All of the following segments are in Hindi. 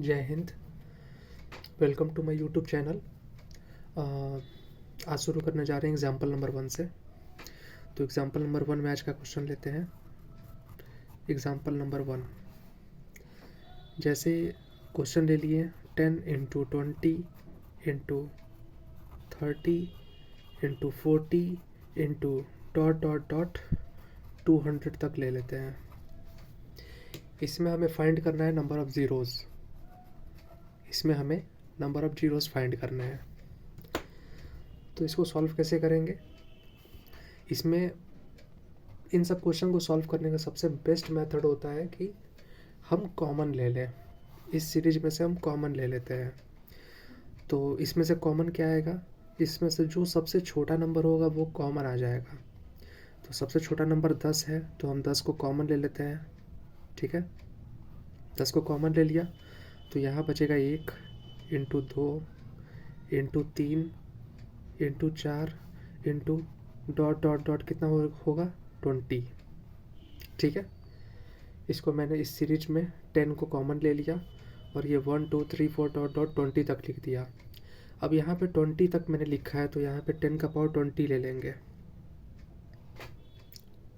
जय हिंद। Welcome to my YouTube channel. आज शुरू करने जा रहे हैं एग्जाम्पल नंबर 1 से। तो एग्जाम्पल नंबर 1 में आज का क्वेश्चन लेते हैं। एग्जाम्पल नंबर 1, जैसे क्वेश्चन ले लिए 10 into 20 into 30 into 40 into dot dot dot 200 तक ले लेते हैं। इसमें हमें फाइंड करना है नंबर ऑफ ज़ीरोज़। इसमें हमें नंबर ऑफ जीरोज़ फाइंड करने हैं। तो इसको सॉल्व कैसे करेंगे? इसमें इन सब क्वेश्चन को सॉल्व करने का सबसे बेस्ट मेथड होता है कि हम कॉमन ले लें। इस सीरीज में से हम कॉमन ले लेते हैं। तो इसमें से कॉमन क्या आएगा? इसमें से जो सबसे छोटा नंबर होगा वो कॉमन आ जाएगा। तो सबसे छोटा नंबर 10 है, तो हम 10 को कॉमन ले लेते हैं। ठीक है, 10 को कॉमन ले लिया तो यहाँ बचेगा 1 into 2 into 3 into 4 into dot dot dot कितना होगा 20। ठीक है, इसको मैंने इस सीरीज में 10 को कॉमन ले लिया और ये 1 2 3 4 डॉट डॉट 20 तक लिख दिया। अब यहाँ पे 20 तक मैंने लिखा है तो यहाँ पे 10 का पावर 20 ले लेंगे।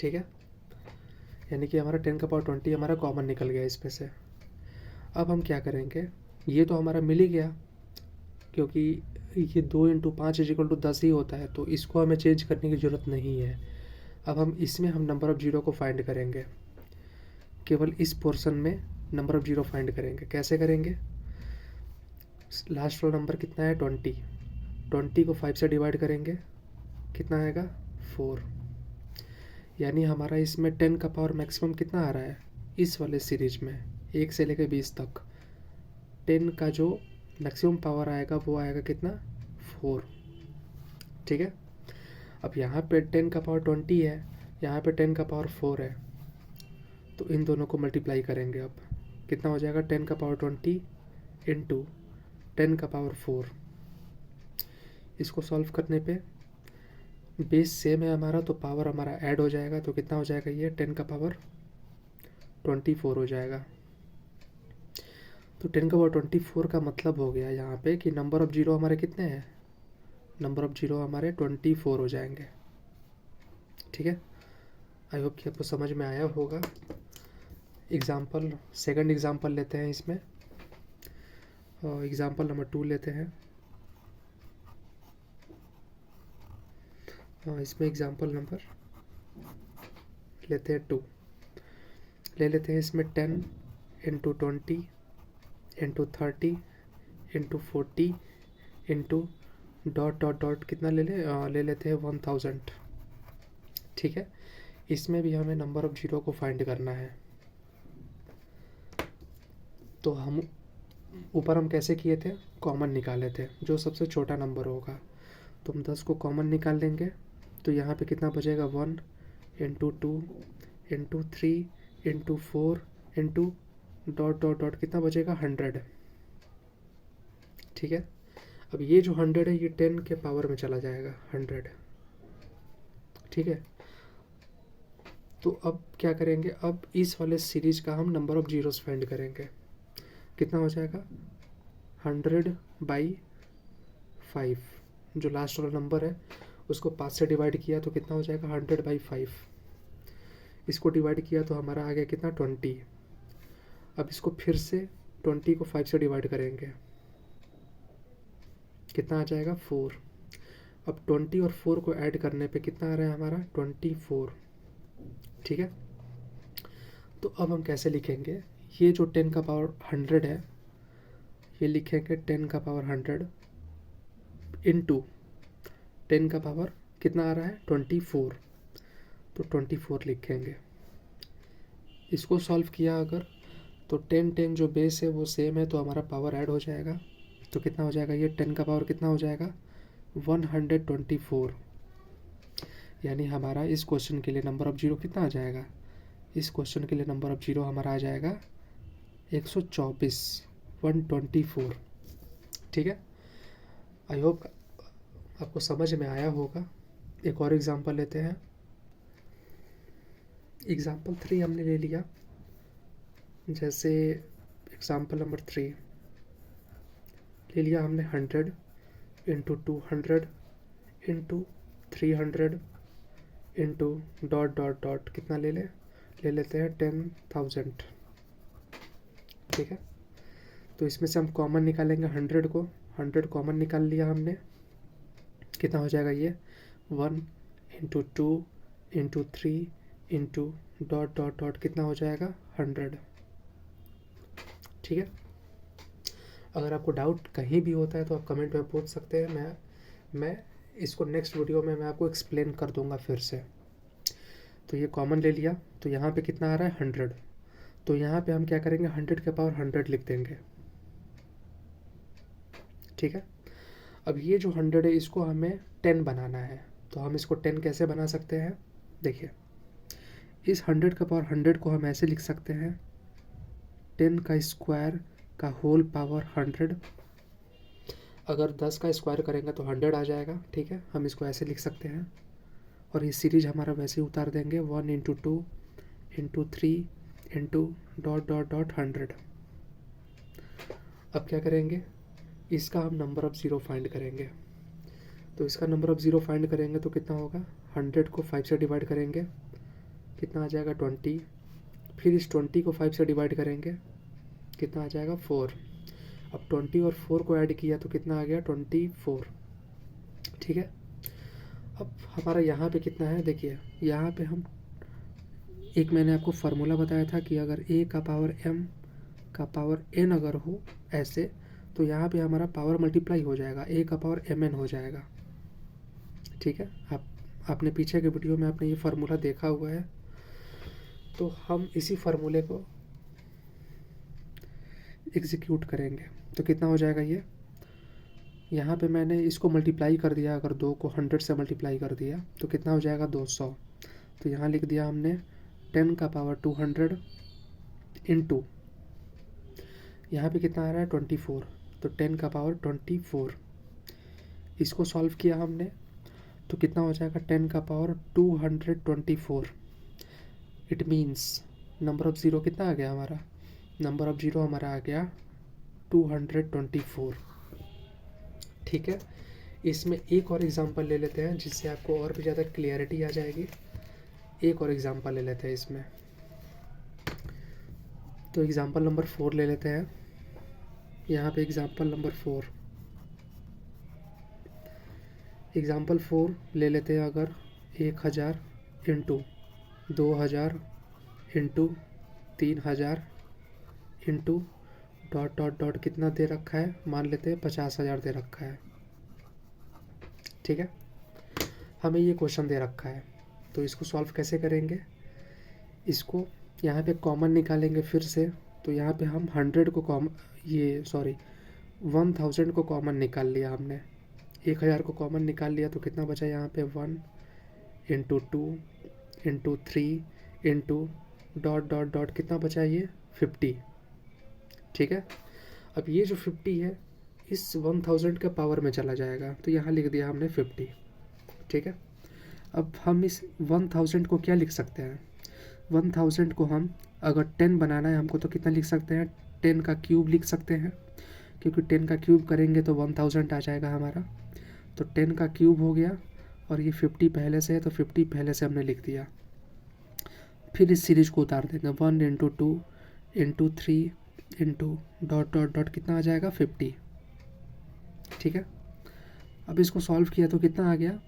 ठीक है, यानी कि हमारा 10 का पावर 20 हमारा कॉमन निकल गया इसमें से। अब हम क्या करेंगे, ये तो हमारा मिल ही गया क्योंकि ये 2 इंटू 5 इजिकल टू 10 ही होता है, तो इसको हमें चेंज करने की ज़रूरत नहीं है। अब हम इसमें हम नंबर ऑफ़ जीरो को फाइंड करेंगे। केवल इस पोर्शन में नंबर ऑफ़ जीरो फाइंड करेंगे। कैसे करेंगे? लास्ट वाला नंबर कितना है 20। 20 को 5 से डिवाइड करेंगे, कितना आएगा 4। यानी हमारा इसमें 10 का पावर मैक्सिमम कितना आ रहा है इस वाले सीरीज में 1 से लेकर 20 तक। 10 का जो मैक्सिमम पावर आएगा वो आएगा कितना 4। ठीक है, अब यहाँ पे 10 का पावर 20 है, यहाँ पे 10 का पावर 4 है, तो इन दोनों को मल्टीप्लाई करेंगे। अब कितना हो जाएगा 10 का पावर 20 इंटू 10 का पावर 4। इसको सॉल्व करने पे बेस सेम है हमारा तो पावर हमारा ऐड हो जाएगा। तो कितना हो जाएगा ये 10 का पावर 24 हो जाएगा। तो 10 का पावर 24 का मतलब हो गया यहाँ पे कि नंबर ऑफ़ जीरो हमारे कितने हैं, नंबर ऑफ़ जीरो हमारे 24 हो जाएंगे। ठीक है, आई होप कि आपको समझ में आया होगा। सेकंड एग्जांपल लेते हैं इसमें। एग्जांपल नंबर 2 लेते हैं। इसमें एग्जांपल नंबर लेते हैं 2 ले लेते हैं। इसमें 10 into 20 into 30 into 40 into dot dot dot कितना ले लेते हैं 1000। ठीक है, इसमें भी हमें नंबर ऑफ़ जीरो को फाइंड करना है। तो ऊपर हम कैसे किए थे, कॉमन निकाले थे जो सबसे छोटा नंबर होगा। तो हम 10 को कॉमन निकाल लेंगे तो यहाँ पे कितना बचेगा 1 into 2 into 3 into 4 into dot dot dot कितना बचेगा 100। ठीक है, अब ये जो 100 है ये 10 के पावर में चला जाएगा 100। ठीक है, तो अब क्या करेंगे, अब इस वाले सीरीज का हम नंबर ऑफ़ जीरोस फाइंड करेंगे। कितना हो जाएगा 100/5। जो लास्ट वाला नंबर है उसको 5 से डिवाइड किया तो कितना हो जाएगा 100/5। इसको डिवाइड किया तो हमारा आ गया कितना 20। अब इसको फिर से 20 को 5 से डिवाइड करेंगे, कितना आ जाएगा 4। अब 20 और 4 को ऐड करने पे कितना आ रहा है हमारा 24। ठीक है, तो अब हम कैसे लिखेंगे, ये जो 10 का पावर 100 है ये लिखेंगे 10 का पावर 100 इंटू 10 का पावर कितना आ रहा है 24, तो 24 लिखेंगे। इसको सॉल्व किया अगर तो 10 जो बेस है वो सेम है तो हमारा पावर ऐड हो जाएगा। तो कितना हो जाएगा ये 10 का पावर कितना हो जाएगा 124। यानी हमारा इस क्वेश्चन के लिए नंबर ऑफ़ जीरो कितना आ जाएगा, इस क्वेश्चन के लिए नंबर ऑफ़ जीरो हमारा आ जाएगा 124 124। ठीक है, आई होप आपको समझ में आया होगा। एक और एग्जांपल लेते हैं। एग्जांपल 3 हमने ले लिया। जैसे एग्जांपल नंबर 3, ले लिया हमने 100 into 200 into 300 into dot dot dot कितना ले लेते हैं 10,000। ठीक है, तो इसमें से हम कॉमन निकालेंगे 100 को, 100 कॉमन निकाल लिया हमने, कितना हो जाएगा ये 1 into 2 into 3 into dot dot dot कितना हो जाएगा 100। ठीक है, अगर आपको डाउट कहीं भी होता है तो आप कमेंट में पूछ सकते हैं, मैं इसको नेक्स्ट वीडियो में मैं आपको एक्सप्लेन कर दूंगा फिर से। तो ये कॉमन ले लिया, तो यहाँ पे कितना आ रहा है 100, तो यहाँ पे हम क्या करेंगे 100 के पावर 100 लिख देंगे। ठीक है, अब ये जो 100 है इसको हमें 10 बनाना है, तो हम इसको 10 कैसे बना सकते हैं, देखिए इस 100 का पावर 100 को हम ऐसे लिख सकते हैं 10 का स्क्वायर का होल पावर 100। अगर 10 का स्क्वायर करेंगे तो 100 आ जाएगा। ठीक है, हम इसको ऐसे लिख सकते हैं, और ये सीरीज हमारा वैसे ही उतार देंगे 1 into 2 into 3 into dot dot dot 100। अब क्या करेंगे, इसका हम नंबर ऑफ ज़ीरो फाइंड करेंगे। तो इसका नंबर ऑफ ज़ीरो फाइंड करेंगे तो कितना होगा, 100 को 5 से डिवाइड करेंगे, कितना आ जाएगा 20, फिर इस 20 को 5 से डिवाइड करेंगे, कितना आ जाएगा 4। अब 20 और 4 को ऐड किया तो कितना आ गया 24। ठीक है, अब हमारा यहाँ पे कितना है, देखिए यहाँ पे हम एक मैंने आपको फार्मूला बताया था कि अगर a का पावर m का पावर n अगर हो ऐसे, तो यहाँ पे हमारा पावर मल्टीप्लाई हो जाएगा, a का पावर mn हो जाएगा। ठीक है, आपने पीछे के वीडियो में आपने ये फार्मूला देखा हुआ है, तो हम इसी फार्मूले को एग्जीक्यूट करेंगे तो कितना हो जाएगा ये, यहाँ पे मैंने इसको मल्टीप्लाई कर दिया, अगर 2 को 100 से मल्टीप्लाई कर दिया तो कितना हो जाएगा 200। तो यहाँ लिख दिया हमने 10 का पावर 200 इंटू, यहाँ पे कितना आ रहा है 24, तो 10 का पावर 24। इसको सॉल्व किया हमने तो कितना हो जाएगा 10 का power 224। It means number of zero कितना आ गया हमारा, नंबर ऑफ ज़ीरो हमारा आ गया 224। ठीक है, इसमें एक और एग्जांपल ले लेते हैं जिससे आपको और भी ज़्यादा क्लियरिटी आ जाएगी। एक और एग्जांपल ले लेते हैं इसमें, तो एग्जांपल नंबर 4 ले लेते हैं। यहाँ पे एग्जांपल नंबर 4, एग्जांपल 4 ले लेते हैं, अगर 1000 into 2000 into 3000 into dot dot dot कितना दे रखा है, मान लेते हैं 50,000 दे रखा है। ठीक है, हमें ये क्वेश्चन दे रखा है, तो इसको सॉल्व कैसे करेंगे, इसको यहाँ पे कॉमन निकालेंगे फिर से। तो यहाँ पे हम 100 को 1000 को कॉमन निकाल लिया हमने, 1000 को कॉमन निकाल लिया तो कितना बचा यहाँ पे 1 into 2 into 3 into dot dot dot कितना बचा ये 50। ठीक है, अब ये जो 50 है इस 1000 के पावर में चला जाएगा, तो यहाँ लिख दिया हमने 50। ठीक है, अब हम इस 1000 को क्या लिख सकते हैं, 1000 को हम अगर 10 बनाना है हमको तो कितना लिख सकते हैं, 10 का क्यूब लिख सकते हैं, क्योंकि 10 का क्यूब करेंगे तो 1000 आ जाएगा हमारा। तो 10 का क्यूब हो गया, और ये 50 पहले से है तो 50 पहले से हमने लिख दिया। फिर इस सीरीज को उतार देंगे 1 into 2 into 3 into dot dot dot कितना आ जाएगा 50। ठीक है, अब इसको सॉल्व किया तो कितना आ गया,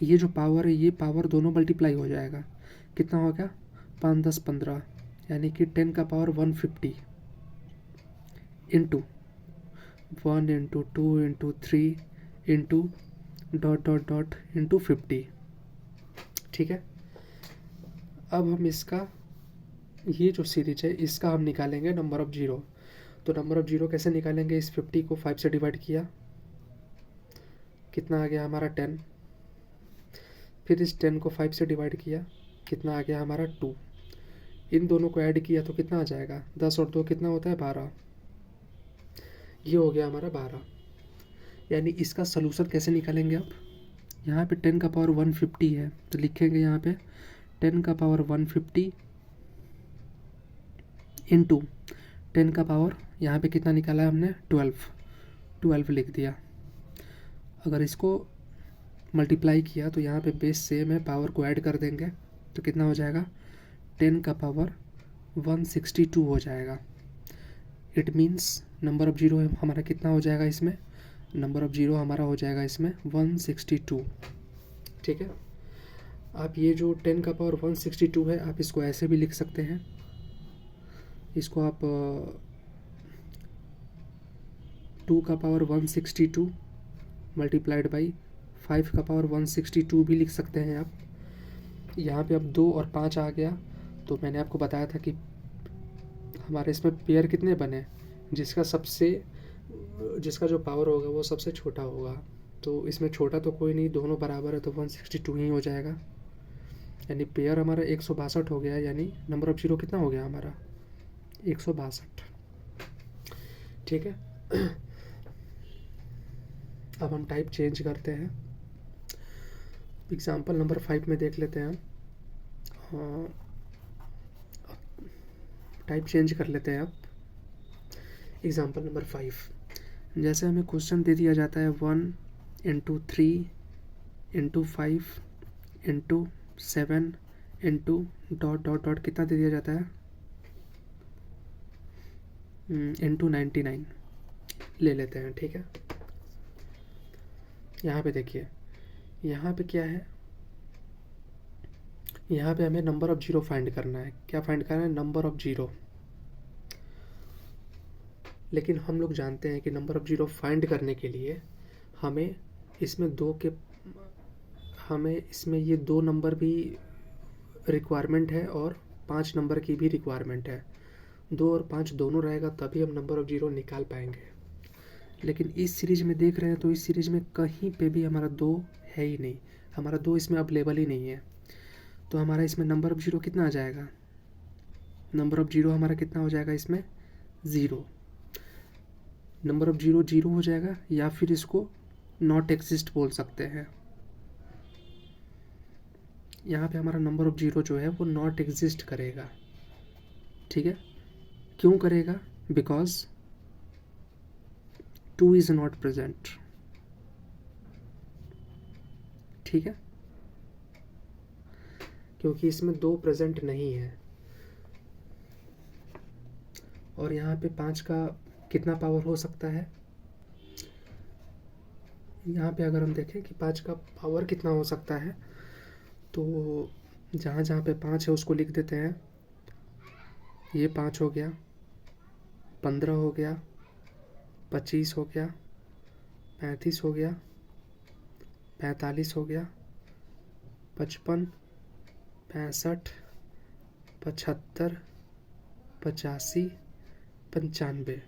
ये जो पावर है ये पावर दोनों मल्टीप्लाई हो जाएगा, कितना हो गया 5 10 15, यानी कि 10 का power 150 into 1 into 2 into 3 into dot dot dot into 50। ठीक है, अब हम इसका ये जो सीरीज है इसका हम निकालेंगे नंबर ऑफ ज़ीरो। तो नंबर ऑफ ज़ीरो कैसे निकालेंगे, इस 50 को 5 से डिवाइड किया, कितना आ गया हमारा 10, फिर इस 10 को 5 से डिवाइड किया, कितना आ गया हमारा 2, इन दोनों को ऐड किया तो कितना आ जाएगा 10 और 2 कितना होता है 12, ये हो गया हमारा 12। यानी इसका सलूशन कैसे निकालेंगे आप, यहाँ पे 10 का पावर 150 है तो लिखेंगे यहाँ पे 10 का पावर 150 इंटू 10 का पावर यहाँ पे कितना निकाला है हमने 12, 12 लिख दिया। अगर इसको मल्टीप्लाई किया तो यहाँ पे बेस सेम है, पावर को ऐड कर देंगे तो कितना हो जाएगा, 10 का पावर 162 हो जाएगा। It means number of zero हमारा कितना हो जाएगा इसमें, नंबर ऑफ जीरो हमारा हो जाएगा इसमें 162। ठीक है, आप ये जो 10 का पावर 162 है, आप इसको ऐसे भी लिख सकते हैं। इसको आप 2 का पावर 162 मल्टीप्लाइड बाई 5 का पावर 162 भी लिख सकते हैं आप। यहाँ पे अब 2 और 5 आ गया, तो मैंने आपको बताया था कि हमारे इसमें पेयर कितने बने, जिसका जो पावर होगा वो सबसे छोटा होगा। तो इसमें छोटा तो कोई नहीं, दोनों बराबर है, तो 162 ही हो जाएगा। यानी पेयर हमारा 162 हो गया, यानी नंबर ऑफ जीरो कितना हो गया हमारा, 162। ठीक है, अब हम टाइप चेंज करते हैं। एग्जाम्पल नंबर 5 में देख लेते हैं हम। टाइप चेंज कर लेते हैं अब। एग्जाम्पल नंबर 5, जैसे हमें क्वेश्चन दे दिया जाता है 1 × 3 × 5 × 7 × ... कितना दे दिया जाता है, × 99 ले लेते हैं। ठीक है, यहाँ पे देखिए, यहाँ पे क्या है, यहाँ पे हमें नंबर ऑफ जीरो फाइंड करना है। क्या फाइंड करना है, नंबर ऑफ जीरो। लेकिन हम लोग जानते हैं कि नंबर ऑफ जीरो फाइंड करने के लिए हमें इसमें ये 2 नंबर भी रिक्वायरमेंट है और 5 नंबर की भी रिक्वायरमेंट है। 2 और 5 दोनों रहेगा तभी हम नंबर ऑफ जीरो निकाल पाएंगे। लेकिन इस सीरीज में देख रहे हैं तो इस सीरीज में कहीं पे भी हमारा 2 है ही नहीं, हमारा 2 इसमें अवेलेबल ही नहीं है। तो हमारा इसमें नंबर ऑफ जीरो कितना आ जाएगा, नंबर ऑफ जीरो हमारा कितना हो जाएगा इसमें, 0। नंबर ऑफ जीरो 0 हो जाएगा, या फिर इसको नॉट एग्जिस्ट बोल सकते हैं। यहाँ पे हमारा नंबर ऑफ जीरो जो है वो नॉट एग्जिस्ट करेगा। ठीक है, क्यों करेगा, बिकॉज 2 इज नॉट प्रेजेंट। ठीक है, क्योंकि इसमें 2 प्रेजेंट नहीं है। और यहाँ पे 5 का कितना पावर हो सकता है, यहाँ पे अगर हम देखें कि 5 का पावर कितना हो सकता है, तो जहाँ जहाँ पे 5 है उसको लिख देते हैं। ये 5 हो गया, 15 हो गया, 25 हो गया, 35 हो गया, 45 हो गया, 55, 65, 75, 85, 95।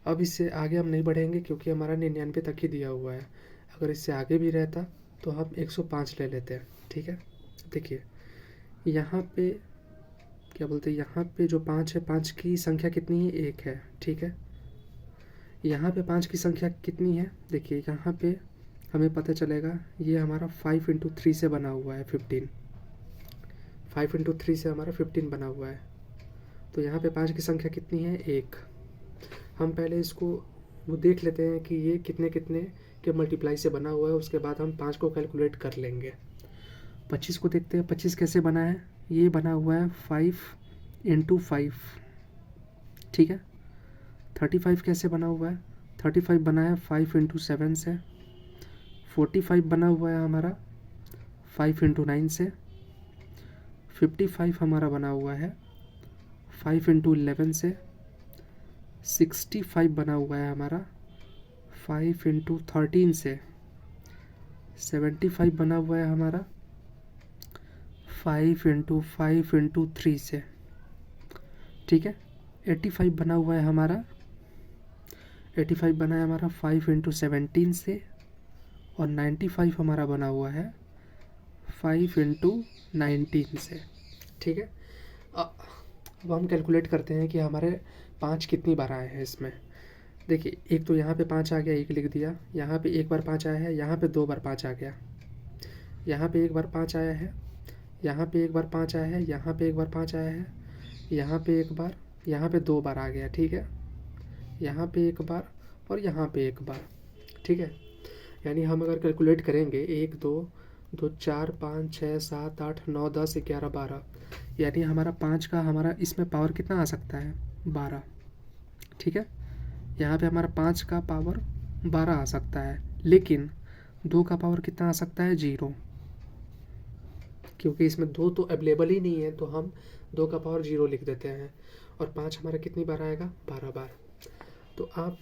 अब इससे आगे हम नहीं बढ़ेंगे क्योंकि हमारा 99 तक ही दिया हुआ है। अगर इससे आगे भी रहता तो हम 105 ले लेते हैं। ठीक है, देखिए यहाँ पे क्या बोलते हैं, यहाँ पे जो 5 है, 5 की संख्या कितनी है, 1 है। ठीक है, यहाँ पे 5 की संख्या कितनी है, देखिए यहाँ पे हमें पता चलेगा ये हमारा 5 × 3 से बना हुआ है 15। 5 × 3 से हमारा 15 बना हुआ है। तो यहाँ पे 5 की संख्या कितनी है, 1। हम पहले इसको वो देख लेते हैं कि ये कितने कितने के मल्टीप्लाई से बना हुआ है, उसके बाद हम 5 को कैलकुलेट कर लेंगे। 25 को देखते हैं, 25 कैसे बना है, ये बना हुआ है 5 × 5। ठीक है, 35 कैसे बना हुआ है, 35 बना है 5 × 7 से। 45 बना हुआ है हमारा 5 × 9 से। 55 हमारा बना हुआ है 5 × 11 से। 65 बना हुआ है हमारा 5 × 13 से। 75 बना हुआ है हमारा 5 × 5 × 3 से। ठीक है, 85 बना हुआ है हमारा 5 × 17 से। और 95 हमारा बना हुआ है 5 × 19 से। ठीक है, अब हम कैलकुलेट करते हैं कि हमारे 5 कितनी बार आए हैं इसमें। देखिए, एक तो यहाँ पे 5 आ गया, 1 लिख दिया। यहाँ पे 1 बार 5 आया है, यहाँ पे 2 बार 5 आ गया। यहाँ पे 1 बार 5 आया है, यहाँ पे 1 बार 5 आया है, यहाँ पे 1 बार 5 आया है, यहाँ पे 1 बार, यहाँ पे 2 बार आ गया। ठीक है, यहाँ पे 1 बार और यहाँ पे एक बार, ठीक है। यानी हम अगर कैलकुलेट करेंगे 1 2 2 4 5 6 7 8 9 10 11 12, यानी हमारा 5 का हमारा इसमें पावर कितना आ सकता है 12, ठीक है। यहाँ पे हमारा 5 का पावर 12 आ सकता है, लेकिन 2 का पावर कितना आ सकता है 0, क्योंकि इसमें 2 तो अवेलेबल ही नहीं है, तो हम 2 का पावर 0 लिख देते हैं। और 5 हमारा कितनी बार आएगा 12 बार। तो आप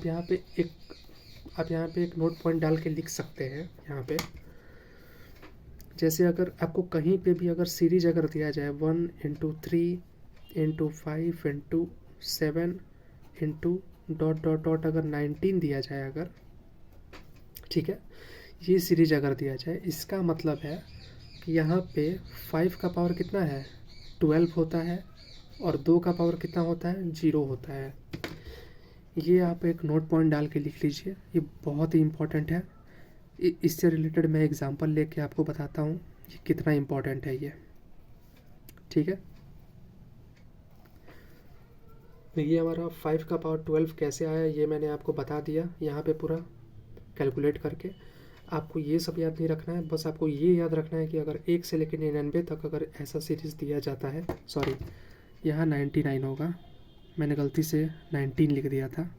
यहाँ पे एक नोट पॉइंट डाल के लिख सकते हैं यहाँ पे। जैसे अगर आपको कहीं पे भी अगर सीरीज अगर दिया जाए 1 × 3 × 5 × 7 × ... अगर 19 दिया जाए अगर, ठीक है, ये सीरीज अगर दिया जाए, इसका मतलब है कि यहाँ पे 5 का पावर कितना है 12 होता है और 2 का पावर कितना होता है 0 होता है। ये आप एक नोट पॉइंट डाल के लिख लीजिए, ये बहुत ही इम्पोर्टेंट है। इससे रिलेटेड मैं एग्जांपल लेके आपको बताता हूँ ये कितना इम्पोर्टेंट है ये, ठीक है। ये हमारा 5 का पावर 12 कैसे आया ये मैंने आपको बता दिया यहाँ पे पूरा कैलकुलेट करके। आपको ये सब याद नहीं रखना है, बस आपको ये याद रखना है कि अगर 1 से लेकर 99 तक अगर ऐसा सीरीज़ दिया जाता है, सॉरी यहाँ 99 होगा, मैंने गलती से 19 लिख दिया था।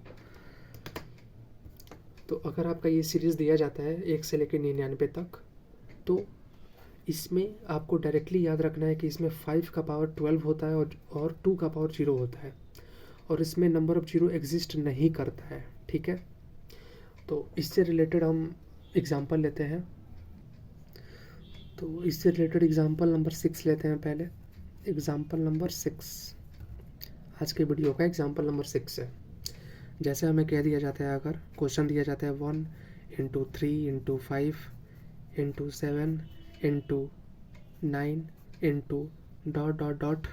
तो अगर आपका ये सीरीज़ दिया जाता है 1 से लेकर 99 तक, तो इसमें आपको डायरेक्टली याद रखना है कि इसमें 5 का पावर 12 होता है और 2 का पावर 0 होता है, और इसमें नंबर ऑफ़ 0 एग्जिस्ट नहीं करता है, ठीक है। तो इससे रिलेटेड हम एग्ज़ाम्पल लेते हैं। तो इससे रिलेटेड एग्ज़ाम्पल नंबर 6 लेते हैं पहले। एग्ज़ाम्पल नंबर 6 आज के वीडियो का एग्ज़ाम्पल नंबर 6 है। जैसे हमें कह दिया जाता है, अगर क्वेश्चन दिया जाता है 1 × 3 × 5 × 7 × 9 × ... ×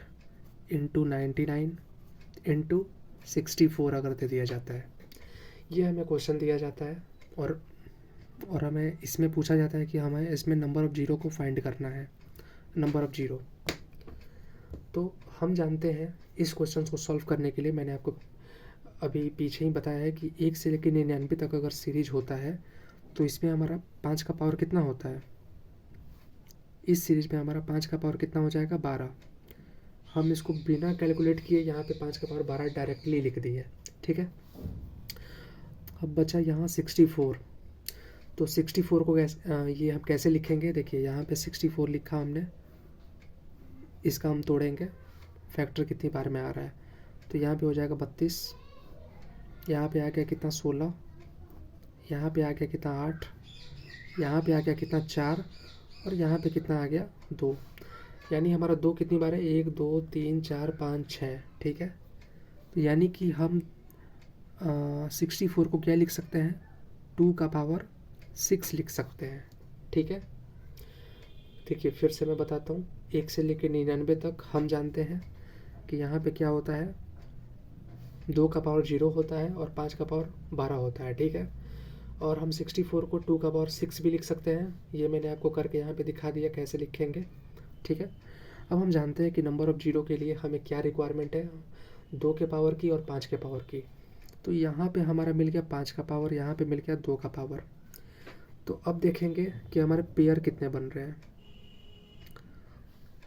99 × 64 अगर दे दिया जाता है, ये हमें क्वेश्चन दिया जाता है। और हमें इसमें पूछा जाता है कि हमें इसमें नंबर ऑफ़ 0 को फाइंड करना है, नंबर ऑफ़ 0। तो हम जानते हैं इस क्वेश्चन को सॉल्व करने के लिए, मैंने आपको अभी पीछे ही बताया है कि 1 से लेकर 99 तक अगर सीरीज होता है तो इसमें हमारा 5 का पावर कितना होता है, इस सीरीज में हमारा 5 का पावर कितना हो जाएगा 12। हम इसको बिना कैलकुलेट किए यहाँ पे 5 का पावर 12 डायरेक्टली लिख दिए, ठीक है। अब बचा यहाँ 64। तो 64 को ये हम कैसे लिखेंगे, देखिए यहाँ पे 64 लिखा हमने, इसका हम तोड़ेंगे, फैक्टर कितनी बार में आ रहा है, तो यहाँ पे हो जाएगा 32, यहाँ पे आ गया कितना 16, यहाँ पे आ गया कितना 8, यहाँ पे आ गया कितना 4, और यहाँ पे कितना आ गया 2। यानी हमारा 2 कितनी बार है 1 2 3 4 5 6, ठीक है। तो यानी कि हम 64 को क्या लिख सकते हैं 2 का पावर 6 लिख सकते हैं, ठीक है। देखिए फिर से मैं बताता हूँ, 1 से लेकर 99 तक हम जानते हैं कि यहाँ पे क्या होता है 2 का पावर 0 होता है और 5 का पावर 12 होता है, ठीक है। और हम 64 को 2 का पावर 6 भी लिख सकते हैं, ये मैंने आपको करके यहाँ पे दिखा दिया कैसे लिखेंगे, ठीक है। अब हम जानते हैं कि नंबर ऑफ़ 0 के लिए हमें क्या रिक्वायरमेंट है 2 के पावर की और 5 के पावर की। तो यहाँ पे हमारा मिल गया 5 का पावर, यहाँ पे मिल गया 2 का पावर। तो अब देखेंगे कि हमारे पेयर कितने बन रहे हैं।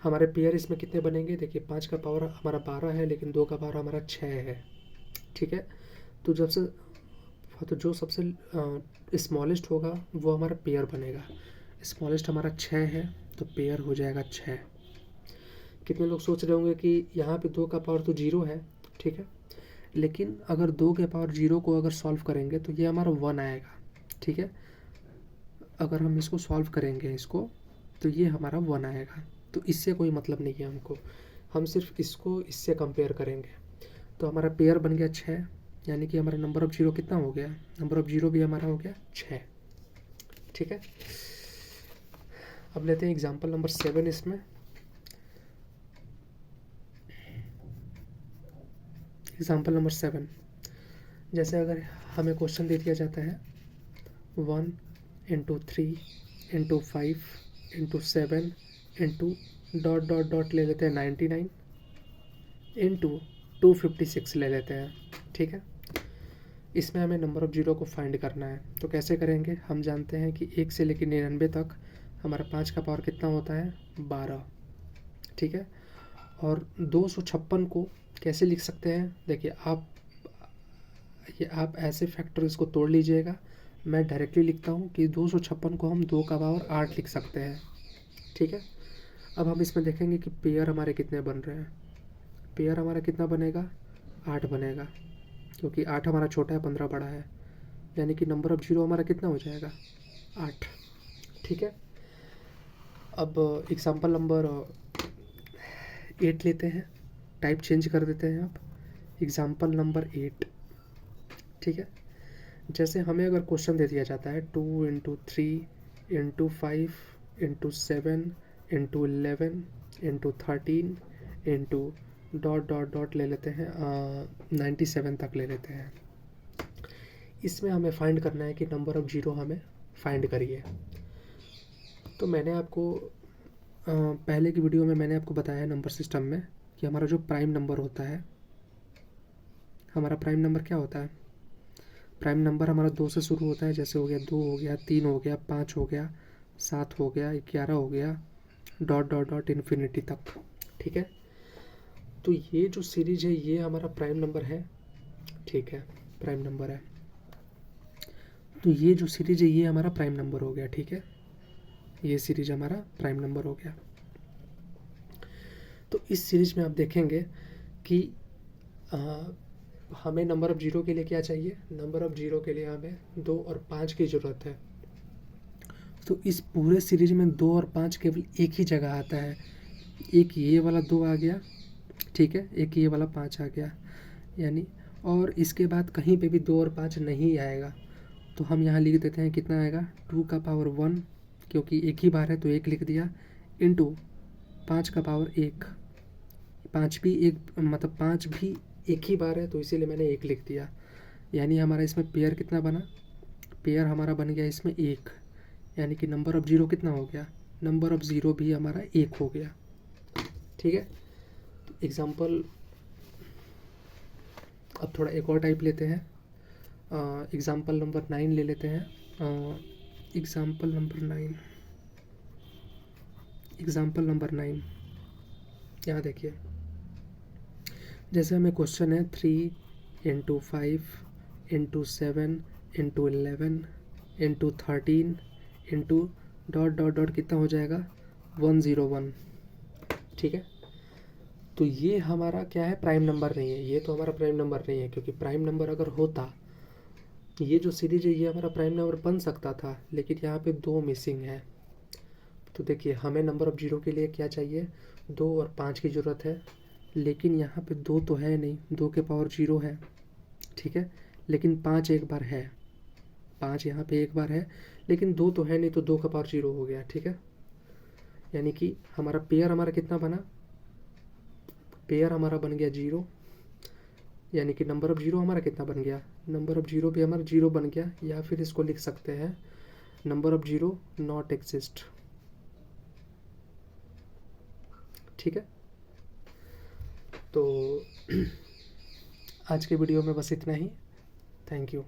हमारे पेयर इसमें कितने बनेंगे, देखिए 5 का पावर हमारा 12 है, लेकिन 2 का पावर हमारा 6 है, ठीक है। तो जो सबसे स्मॉलेस्ट होगा वो हमारा पेयर बनेगा। स्मॉलेस्ट हमारा 6 है, तो पेयर हो जाएगा 6। कितने लोग सोच रहे होंगे कि यहाँ पे 2 का पावर तो 0 है, ठीक है, लेकिन अगर 2 के पावर 0 को अगर सॉल्व करेंगे तो ये हमारा 1 आएगा, ठीक है। अगर हम इसको सॉल्व करेंगे इसको, तो ये हमारा 1 आएगा। तो इससे कोई मतलब नहीं है हमको, हम सिर्फ इसको इससे कंपेयर करेंगे। तो हमारा पेयर बन गया 6, यानी कि हमारा नंबर ऑफ़ 0 कितना हो गया, नंबर ऑफ़ 0 भी हमारा हो गया 6, ठीक है। अब लेते हैं एग्जाम्पल नंबर 7। इसमें एग्जाम्पल नंबर 7, जैसे अगर हमें क्वेश्चन दे दिया जाता है 1 × 3 × 5 × 7 × ... ले लेते हैं 99 × 256 ले लेते हैं, ठीक है। इसमें हमें नंबर ऑफ़ जीरो को फाइंड करना है। तो कैसे करेंगे? हम जानते हैं कि 1 से लेकर 99 तक हमारा 5 का पावर कितना होता है? 12, ठीक है। और 256 को कैसे लिख सकते हैं? देखिए आप ऐसे फैक्टर इसको तोड़ लीजिएगा। मैं डायरेक्टली लिखता हूँ कि 256 को हम 2 का पावर 8 लिख सकते हैं, ठीक है। अब हम इसमें देखेंगे कि पेयर हमारे कितने बन रहे हैं। पेयर हमारा कितना बनेगा? 8 बनेगा, क्योंकि 8 हमारा छोटा है, 15 बड़ा है, यानी कि नंबर ऑफ़ जीरो हमारा कितना हो जाएगा? 8, ठीक है। अब एग्जांपल नंबर 8 लेते हैं, टाइप चेंज कर देते हैं आप, एग्जांपल नंबर 8, ठीक है। जैसे हमें अगर क्वेश्चन दे दिया जाता है 2 into 3 into 5 into 7 into 11 into 13 into dot dot dot ले लेते हैं 97 तक ले लेते हैं। इसमें हमें फाइंड करना है कि नंबर ऑफ़ जीरो हमें फाइंड करिए। तो मैंने आपको पहले की वीडियो में मैंने आपको बताया नंबर सिस्टम में कि हमारा जो प्राइम नंबर होता है, हमारा प्राइम नंबर क्या होता है? प्राइम नंबर हमारा 2 से शुरू होता है, जैसे हो गया 2 हो गया, 3 हो गया, 5 हो गया, 7 हो गया, 11 हो गया, डॉट डॉट डॉट इन्फिनिटी तक, ठीक है। तो ये जो सीरीज है ये हमारा प्राइम नंबर है, ठीक है, प्राइम नंबर है। तो ये जो सीरीज है ये हमारा प्राइम नंबर हो गया, ठीक है, ये सीरीज हमारा प्राइम नंबर हो गया। तो इस सीरीज में आप देखेंगे कि हमें नंबर ऑफ़ जीरो के लिए क्या चाहिए? नंबर ऑफ़ जीरो के लिए हमें 2 और 5 की ज़रूरत है। तो इस पूरे सीरीज में 2 और 5 केवल एक ही जगह आता है, एक ये वाला 2 आ गया, ठीक है, एक ये वाला 5 आ गया, यानी और इसके बाद कहीं पे भी 2 और 5 नहीं आएगा। तो हम यहाँ लिख देते हैं कितना आएगा? 2 का पावर 1, क्योंकि एक ही बार है तो 1 लिख दिया, इंटू 5 का पावर 1, 5 भी एक मतलब 5 भी एक ही बार है तो इसीलिए मैंने 1 लिख दिया। यानी हमारा इसमें पेयर कितना बना? पेयर हमारा बन गया इसमें 1, यानी कि नंबर ऑफ़ जीरो कितना हो गया? नंबर ऑफ़ ज़ीरो भी हमारा 1 हो गया, ठीक है। तो एग्ज़ाम्पल अब थोड़ा एक और टाइप लेते हैं, एग्ज़ाम्पल नंबर 9 ले लेते हैं। एग्ज़ाम्पल नंबर 9 यहाँ देखिए, जैसे हमें क्वेश्चन है 3 into 5 into 7 into 11 into 13 into dot dot dot कितना हो जाएगा? 101, ठीक है। तो ये हमारा क्या है? प्राइम नंबर नहीं है, ये तो हमारा प्राइम नंबर नहीं है, क्योंकि प्राइम नंबर अगर होता ये जो सीरीज है ये हमारा प्राइम नंबर बन सकता था, लेकिन यहाँ पे 2 मिसिंग है। तो देखिए हमें नंबर ऑफ़ जीरो के लिए क्या चाहिए? 2 और 5 की ज़रूरत है, लेकिन यहाँ पे 2 तो है नहीं, 2 के पावर 0 है, ठीक है, लेकिन 5 एक बार है, 5 यहाँ पे एक बार है, लेकिन 2 तो है नहीं, तो 2 का पावर 0 हो गया, ठीक है। यानी कि हमारा पेयर हमारा कितना बना? पेयर हमारा बन गया 0, यानी कि नंबर ऑफ़ जीरो हमारा कितना बन गया? नंबर ऑफ़ जीरो भी हमारा 0 बन गया, या फिर इसको लिख सकते हैं number of zero not exist, ठीक है। तो आज के वीडियो में बस इतना ही, थैंक यू।